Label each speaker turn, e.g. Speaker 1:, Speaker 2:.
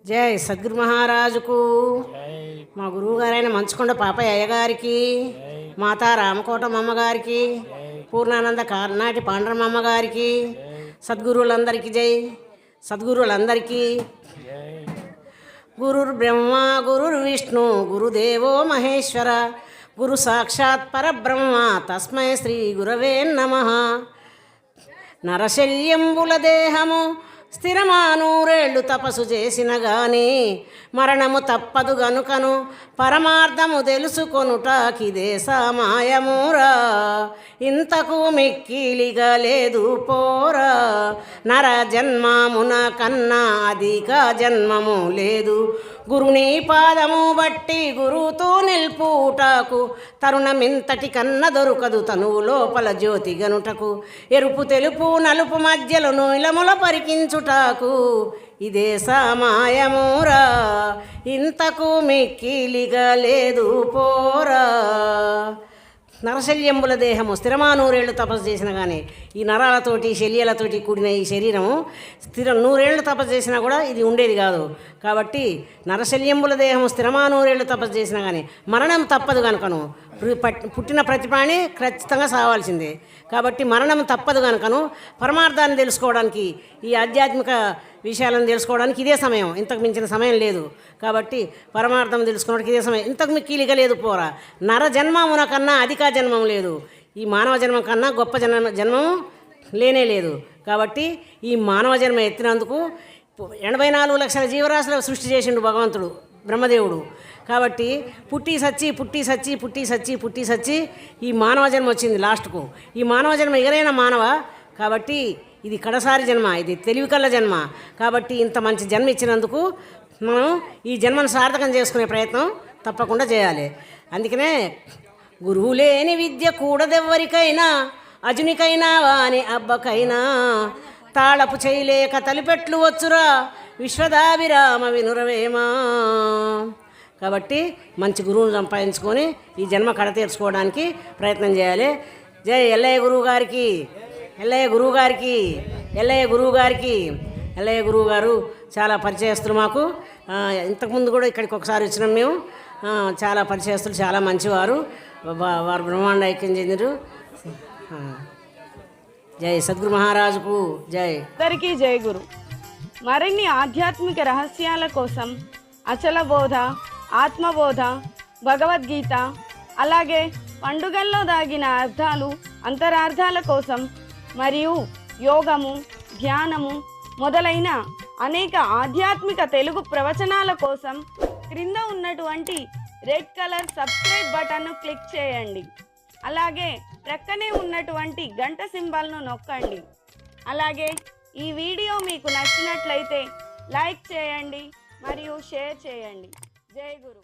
Speaker 1: జై సద్గురు మహారాజుకు, మా గురువుగారైన మంచుకొండ పాపయ్య అయ్యగారికి, మాతా రామకోటమ్మ అమ్మగారికి, పూర్ణానంద కార్నాటి పాండ్రమమ్మ గారికి, సద్గురువులందరికీ జై. సద్గురువులందరికీ గురుర్ బ్రహ్మ గురుర్ విష్ణు గురుదేవో మహేశ్వర గురు సాక్షాత్ పరబ్రహ్మ తస్మై శ్రీ గురవే నమః. నరశల్యంబుల దేహము స్థిరమానూరేళ్ళు తపస్సు చేసిన గాని మరణము తప్పదు గనుకను పరమార్థము తెలుసుకొనుటాకిదే సమాయమురా. ఇంతకు మిక్కిలిగా లేదు పోరా, నర జన్మమున కన్నా అధిక జన్మము లేదు. గురుని పాదము బట్టి గురువుతో నిల్పుటకు తరుణమింతటి కన్న దొరకదు తనువు లోపల జ్యోతి గనుటకు. ఎరుపు తెలుపు నలుపు మధ్యలో నీలముల పరికించుటకు ఇదే సమాయమురా. ఇంతకు మిక్కిలిగా లేదు పోరా. నరశల్యంబుల దేహము స్థిరమానూరేళ్ళు తపస్సు చేసినా కానీ ఈ నరాలతోటి శల్యాలతోటి కూడిన ఈ శరీరము నూరేళ్ళు తపస్సు చేసినా కూడా ఇది ఉండేది కాదు. కాబట్టి నరశల్యంబుల దేహము స్థిరమానూరేళ్ళు తపస్సు చేసినా కానీ మరణం తప్పదు కనుకను పుట్టిన ప్రతి ప్రాణి ఖచ్చితంగా సావాల్సిందే. కాబట్టి మరణం తప్పదు కనుకను పరమార్థాన్ని తెలుసుకోవడానికి, ఈ ఆధ్యాత్మిక విషయాలను తెలుసుకోవడానికి ఇదే సమయం, ఇంతకు మించిన సమయం లేదు. కాబట్టి పరమార్థం తెలుసుకోవడానికి ఇదే సమయం. ఇంతకు మిక్కిలిగా లేదు పోరా. నర జన్మమున కన్నా అధిక జన్మం లేదు. ఈ మానవ జన్మం కన్నా గొప్ప జన్మం లేనే లేదు. కాబట్టి ఈ మానవ జన్మ ఎత్తినందుకు 84 లక్షల జీవరాశుల సృష్టి చేసిండు భగవంతుడు బ్రహ్మదేవుడు. కాబట్టి పుట్టి సచ్చి ఈ మానవ జన్మ వచ్చింది లాస్ట్కు. ఈ మానవ జన్మ ఎగరైన మానవ. కాబట్టి ఇది కడసారి జన్మ, ఇది తెలివికల్ల జన్మ. కాబట్టి ఇంత మంచి జన్మ ఇచ్చినందుకు మనం ఈ జన్మను సార్థకం చేసుకునే ప్రయత్నం తప్పకుండా చేయాలి. అందుకనే గురువు లేని విద్య కూడదెవ్వరికైనా, అజునికైనా వాని అబ్బకైనా, తాళపు చేయలేక తలిపెట్లు వచ్చురా విశ్వదాభిరామ వినురవేమా. కాబట్టి మంచి గురువును సంపాదించుకొని ఈ జన్మ కడ తీర్చుకోవడానికి ప్రయత్నం చేయాలి. జై ఎల్లయ్య గురువు గారికి, ఎల్లయ్య గురువు గారికి, ఎల్లయ్య గురువు గారికి. ఎల్లయ్య గురువు గారు చాలా పరిచయస్తులు మాకు. ఇంతకుముందు కూడా ఇక్కడికి ఒకసారి వచ్చినాం మేము. చాలా పరిచయస్తులు, చాలా మంచివారు. వారు బ్రహ్మాండ ఐక్యం చెందిరు. జై సద్గురు మహారాజుకు జై.
Speaker 2: అందరికీ జై గురు. మరిన్ని ఆధ్యాత్మిక రహస్యాల కోసం అచల బోధ, ఆత్మబోధ, భగవద్గీత, అలాగే పండుగల్లో దాగిన అర్థాలు, అంతరార్థాల కోసం మరియు యోగము, ధ్యానము మొదలైన అనేక ఆధ్యాత్మిక తెలుగు ప్రవచనాల కోసం క్రింద ఉన్నటువంటి రెడ్ కలర్ సబ్స్క్రైబ్ బటన్ను క్లిక్ చేయండి. అలాగే ప్రక్కనే ఉన్నటువంటి గంట సింబల్ను నొక్కండి. అలాగే ఈ వీడియో మీకు నచ్చినట్లయితే లైక్ చేయండి మరియు షేర్ చేయండి. జై గురు.